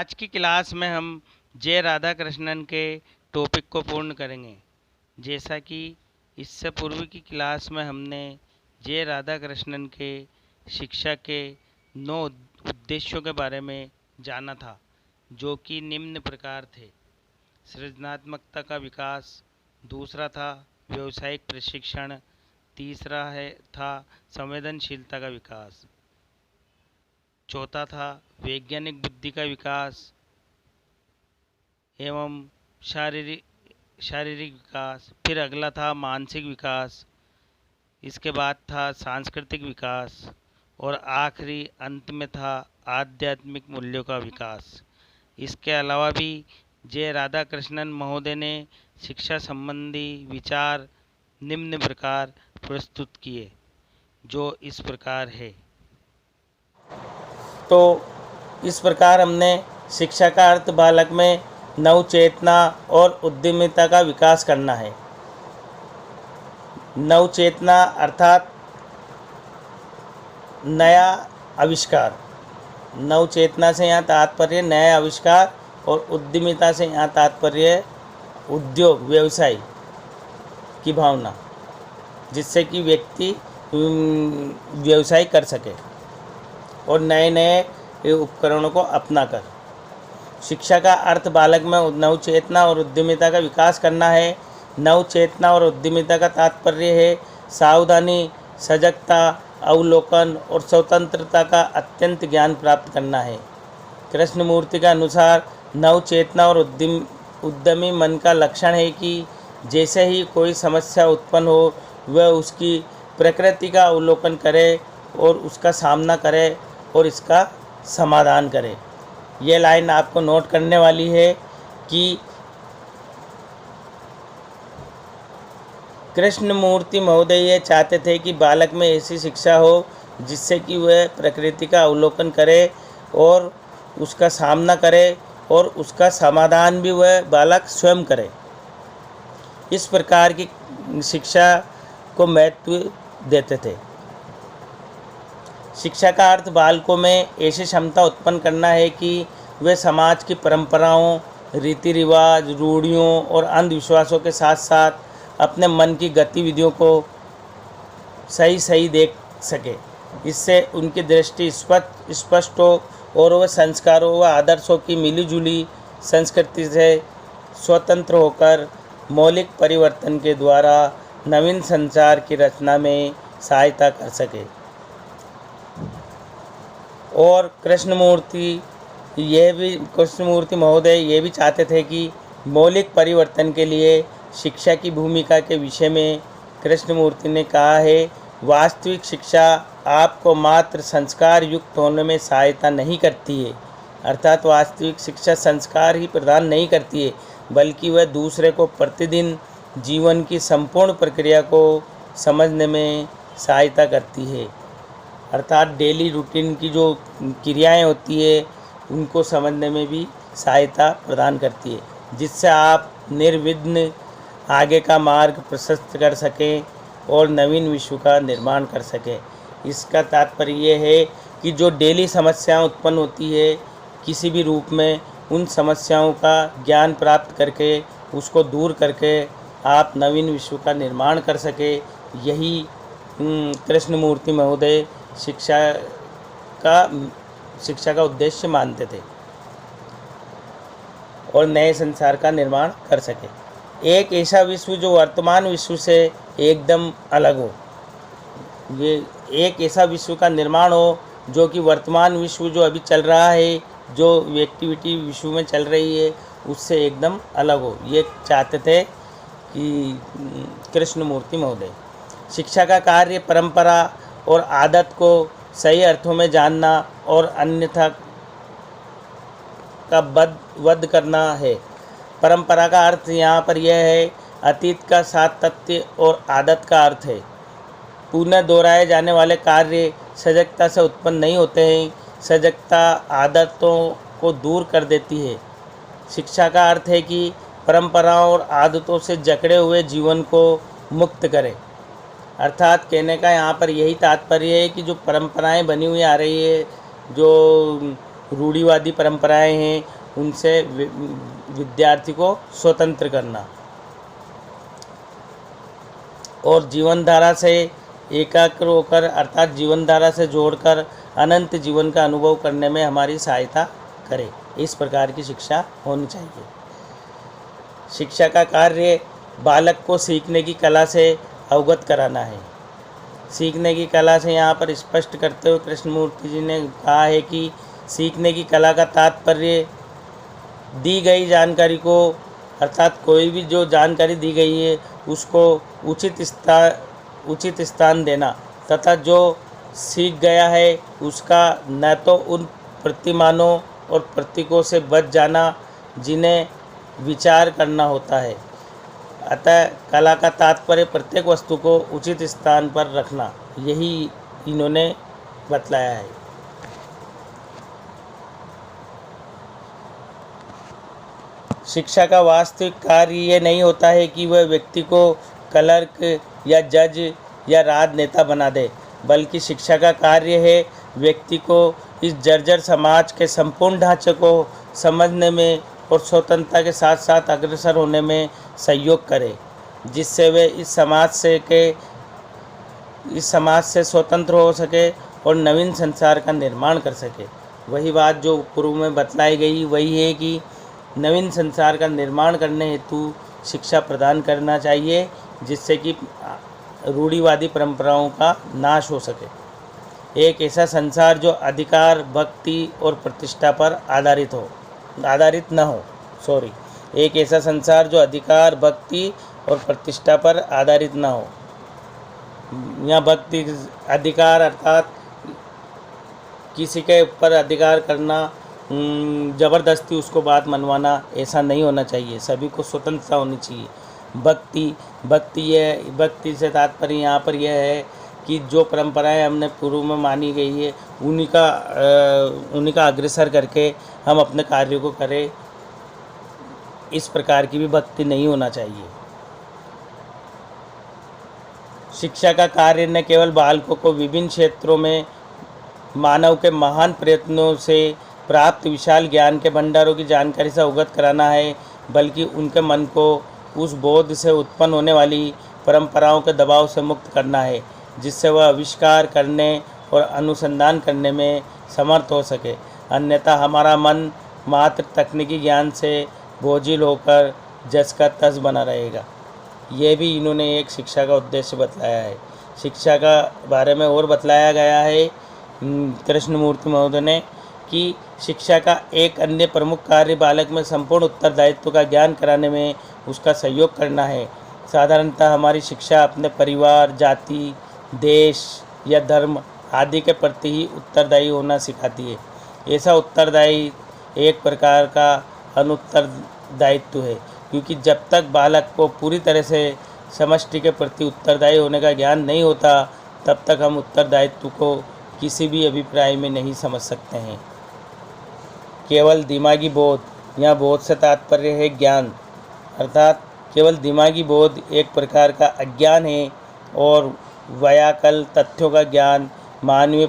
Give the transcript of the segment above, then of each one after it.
आज की क्लास में हम जे राधा कृष्णन के टॉपिक को पूर्ण करेंगे। जैसा कि इससे पूर्व की क्लास में हमने जे राधा कृष्णन के शिक्षा के 9 उद्देश्यों के बारे में जाना था, जो कि निम्न प्रकार थे। सृजनात्मकता का विकास, दूसरा था व्यावसायिक प्रशिक्षण, तीसरा था संवेदनशीलता का विकास, चौथा था वैज्ञानिक बुद्धि का विकास एवं शारीरिक शारीरिक विकास। फिर अगला था मानसिक विकास, इसके बाद था सांस्कृतिक विकास और आखिरी अंत में था आध्यात्मिक मूल्यों का विकास। इसके अलावा भी जे राधा कृष्णन महोदय ने शिक्षा संबंधी विचार निम्न प्रकार प्रस्तुत किए, जो इस प्रकार है। तो इस प्रकार हमने शिक्षा का अर्थ बालक में नवचेतना और उद्यमिता का विकास करना है। नवचेतना अर्थात नया आविष्कार। नवचेतना से यहाँ तात्पर्य नया आविष्कार और उद्यमिता से यहाँ तात्पर्य उद्योग व्यवसाय की भावना, जिससे कि व्यक्ति व्यवसाय कर सके और नए नए उपकरणों को अपनाकर। शिक्षा का अर्थ बालक में नवचेतना और उद्यमिता का विकास करना है। नवचेतना और उद्यमिता का तात्पर्य है सावधानी, सजगता, अवलोकन और स्वतंत्रता का अत्यंत ज्ञान प्राप्त करना है। कृष्णमूर्ति के अनुसार नवचेतना और उद्यमी मन का लक्षण है कि जैसे ही कोई समस्या उत्पन्न हो, वह उसकी प्रकृति का अवलोकन करे और उसका सामना करे और इसका समाधान करे। यह लाइन आपको नोट करने वाली है कि कृष्णमूर्ति महोदय ये चाहते थे कि बालक में ऐसी शिक्षा हो जिससे कि वह प्रकृति का अवलोकन करे और उसका सामना करे और उसका समाधान भी वह बालक स्वयं करे। इस प्रकार की शिक्षा को महत्व देते थे। शिक्षा का अर्थ बालकों में ऐसी क्षमता उत्पन्न करना है कि वे समाज की परंपराओं, रीति रिवाज, रूढ़ियों और अंधविश्वासों के साथ साथ अपने मन की गतिविधियों को सही देख सके। इससे उनकी दृष्टि स्पष्ट हो और वह संस्कारों व आदर्शों की मिलीजुली संस्कृति से स्वतंत्र होकर मौलिक परिवर्तन के द्वारा नवीन संसार की रचना में सहायता कर सके। और कृष्णमूर्ति महोदय ये भी चाहते थे कि मौलिक परिवर्तन के लिए शिक्षा की भूमिका के विषय में कृष्णमूर्ति ने कहा है, वास्तविक शिक्षा आपको मात्र संस्कार युक्त होने में सहायता नहीं करती है, अर्थात वास्तविक शिक्षा संस्कार ही प्रदान नहीं करती है, बल्कि वह दूसरे को प्रतिदिन जीवन की संपूर्ण प्रक्रिया को समझने में सहायता करती है। अर्थात डेली रूटीन की जो क्रियाएं होती है उनको समझने में भी सहायता प्रदान करती है, जिससे आप निर्विघ्न आगे का मार्ग प्रशस्त कर सकें और नवीन विश्व का निर्माण कर सकें। इसका तात्पर्य ये है कि जो डेली समस्याएं उत्पन्न होती है किसी भी रूप में, उन समस्याओं का ज्ञान प्राप्त करके उसको दूर करके आप नवीन विश्व का निर्माण कर सके। यही कृष्णमूर्ति महोदय शिक्षा का उद्देश्य मानते थे और नए संसार का निर्माण कर सके। एक ऐसा विश्व जो वर्तमान विश्व से एकदम अलग हो। ये एक ऐसा विश्व का निर्माण हो जो कि वर्तमान विश्व जो अभी चल रहा है, जो एक्टिविटी विश्व में चल रही है, उससे एकदम अलग हो। ये चाहते थे कि कृष्णमूर्ति महोदय। शिक्षा का कार्य परंपरा और आदत को सही अर्थों में जानना और अन्यथा का वध करना है। परंपरा का अर्थ यहाँ पर यह है अतीत का सातत्य और आदत का अर्थ है पुनः दोहराए जाने वाले कार्य सजगता से उत्पन्न नहीं होते हैं। सजगता आदतों को दूर कर देती है। शिक्षा का अर्थ है कि परंपराओं और आदतों से जकड़े हुए जीवन को मुक्त करें। अर्थात कहने का यहाँ पर यही तात्पर्य है कि जो परंपराएं बनी हुई आ रही है, जो रूढ़िवादी परंपराएं हैं उनसे विद्यार्थी को स्वतंत्र करना और जीवनधारा से एकाग्र होकर अर्थात जीवनधारा से जोड़कर अनंत जीवन का अनुभव करने में हमारी सहायता करे। इस प्रकार की शिक्षा होनी चाहिए। शिक्षा का कार्य बालक को सीखने की कला से अवगत कराना है। सीखने की कला से यहाँ पर स्पष्ट करते हुए कृष्णमूर्ति जी ने कहा है कि सीखने की कला का तात्पर्य दी गई जानकारी को अर्थात कोई भी जो जानकारी दी गई है उसको उचित स्थान देना तथा जो सीख गया है उसका न तो उन प्रतिमानों और प्रतीकों से बच जाना जिन्हें विचार करना होता है। अतः कला का तात्पर्य प्रत्येक वस्तु को उचित स्थान पर रखना, यही इन्होंने बतलाया है। शिक्षा का वास्तविक कार्य ये नहीं होता है कि वह व्यक्ति को क्लर्क या जज या राजनेता बना दे, बल्कि शिक्षा का कार्य है व्यक्ति को इस जर्जर समाज के संपूर्ण ढांचे को समझने में और स्वतंत्रता के साथ साथ अग्रसर होने में सहयोग करे, जिससे वे इस समाज से स्वतंत्र हो सके और नवीन संसार का निर्माण कर सके। वही बात जो पूर्व में बतलाई गई वही है कि नवीन संसार का निर्माण करने हेतु शिक्षा प्रदान करना चाहिए, जिससे कि रूढ़िवादी परंपराओं का नाश हो सके। एक ऐसा संसार जो अधिकार, भक्ति और प्रतिष्ठा पर एक ऐसा संसार जो अधिकार, भक्ति और प्रतिष्ठा पर आधारित न हो। यहाँ भक्ति, अधिकार अर्थात किसी के ऊपर अधिकार करना, ज़बरदस्ती उसको बात मनवाना, ऐसा नहीं होना चाहिए। सभी को स्वतंत्रता होनी चाहिए। भक्ति से तात्पर्य यहाँ पर यह है कि जो परंपराएं हमने पूर्व में मानी गई है उन्हीं का अग्रसर करके हम अपने कार्य को करें। इस प्रकार की भी भक्ति नहीं होना चाहिए। शिक्षा का कार्य न केवल बालकों को विभिन्न क्षेत्रों में मानव के महान प्रयत्नों से प्राप्त विशाल ज्ञान के भंडारों की जानकारी से अवगत कराना है, बल्कि उनके मन को उस बोध से उत्पन्न होने वाली परंपराओं के दबाव से मुक्त करना है, जिससे वह आविष्कार करने और अनुसंधान करने में समर्थ हो सके। अन्यथा हमारा मन मात्र तकनीकी ज्ञान से बोझिल होकर जस का तस बना रहेगा। ये भी इन्होंने एक शिक्षा का उद्देश्य बतलाया है। शिक्षा का बारे में और बतलाया गया है कृष्णमूर्ति महोदय ने कि शिक्षा का एक अन्य प्रमुख कार्य बालक में संपूर्ण उत्तरदायित्व का ज्ञान कराने में उसका सहयोग करना है। साधारणतः हमारी शिक्षा अपने परिवार, जाति, देश या धर्म आदि के प्रति ही उत्तरदायी होना सिखाती है। ऐसा उत्तरदायी एक प्रकार का अनुत्तरदायित्व है, क्योंकि जब तक बालक को पूरी तरह से समष्टि के प्रति उत्तरदायी होने का ज्ञान नहीं होता, तब तक हम उत्तरदायित्व को किसी भी अभिप्राय में नहीं समझ सकते हैं। केवल दिमागी बोध, यहाँ बोध से तात्पर्य है ज्ञान, अर्थात केवल दिमागी बोध एक प्रकार का अज्ञान है और व्याकल तथ्यों का ज्ञान मानवीय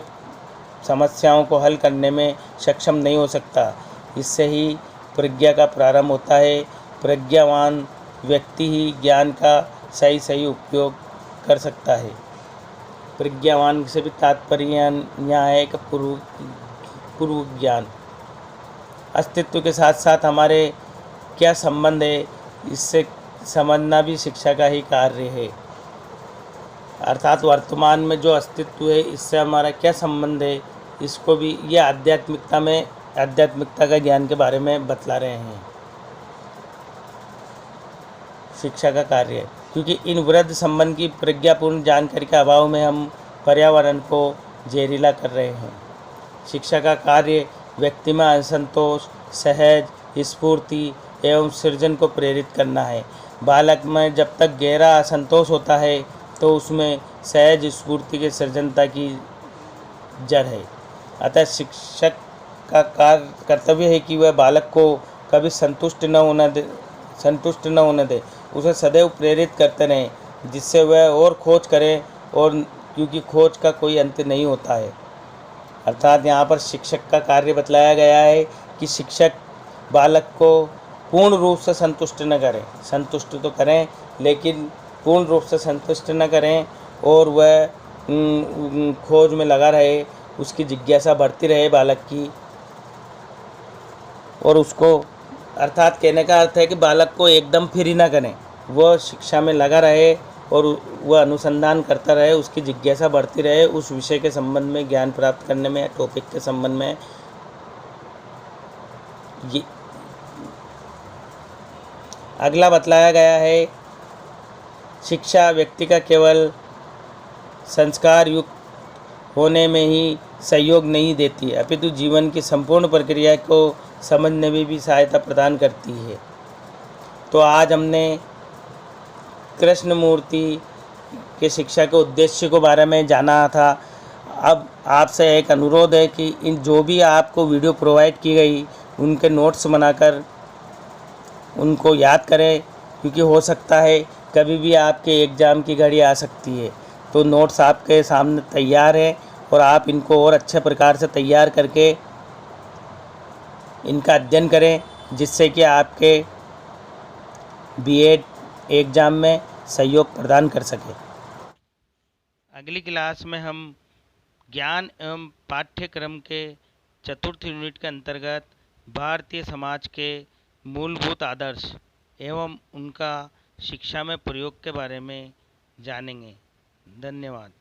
समस्याओं को हल करने में सक्षम नहीं हो सकता। इससे ही प्रज्ञा का प्रारंभ होता है। प्रज्ञावान व्यक्ति ही ज्ञान का सही उपयोग कर सकता है। प्रज्ञावान से भी तात्पर्य यहाँ है कि पूर्व ज्ञान। अस्तित्व के साथ साथ हमारे क्या संबंध है, इससे समझना भी शिक्षा का ही कार्य है। अर्थात वर्तमान में जो अस्तित्व है इससे हमारा क्या संबंध है, इसको भी ये आध्यात्मिकता का ज्ञान के बारे में बतला रहे हैं। शिक्षा का कार्य है, क्योंकि इन वृद्ध संबंध की प्रज्ञापूर्ण जानकारी के अभाव में हम पर्यावरण को जहरीला कर रहे हैं। शिक्षा का कार्य व्यक्ति में असंतोष, सहज, स्फूर्ति एवं सृजन को प्रेरित करना है। बालक में जब तक गहरा असंतोष होता है तो उसमें सहज स्फूर्ति के सृजनता की जड़ है। अतः शिक्षक का कर्तव्य है कि वह बालक को कभी संतुष्ट न होने दे, उसे सदैव प्रेरित करते रहें, जिससे वह और खोज करे, और क्योंकि खोज का कोई अंत नहीं होता है। अर्थात यहाँ पर शिक्षक का कार्य बतलाया गया है कि शिक्षक बालक को पूर्ण रूप से संतुष्ट न करें, संतुष्ट तो करें लेकिन पूर्ण रूप से संतुष्ट न करें, और वह खोज में लगा रहे, उसकी जिज्ञासा बढ़ती रहे बालक की, और उसको, अर्थात कहने का अर्थ है कि बालक को एकदम फ्री ना करें, वह शिक्षा में लगा रहे और वह अनुसंधान करता रहे, उसकी जिज्ञासा बढ़ती रहे, उस विषय के संबंध में ज्ञान प्राप्त करने में, टॉपिक के संबंध में। ये अगला बतलाया गया है, शिक्षा व्यक्ति का केवल संस्कार युक्त होने में ही सहयोग नहीं देती, अपितु जीवन की संपूर्ण प्रक्रिया को समझने में भी सहायता प्रदान करती है। तो आज हमने कृष्णमूर्ति के शिक्षा के उद्देश्य के बारे में जाना था। अब आपसे एक अनुरोध है कि इन जो भी आपको वीडियो प्रोवाइड की गई उनके नोट्स बनाकर उनको याद करें, क्योंकि हो सकता है कभी भी आपके एग्ज़ाम की घड़ी आ सकती है। तो नोट्स आपके सामने तैयार है और आप इनको और अच्छे प्रकार से तैयार करके इनका अध्ययन करें, जिससे कि आपके बीएड एग्ज़ाम में सहयोग प्रदान कर सके। अगली क्लास में हम ज्ञान एवं पाठ्यक्रम के चतुर्थ यूनिट के अंतर्गत भारतीय समाज के मूलभूत आदर्श एवं उनका शिक्षा में प्रयोग के बारे में जानेंगे। धन्यवाद।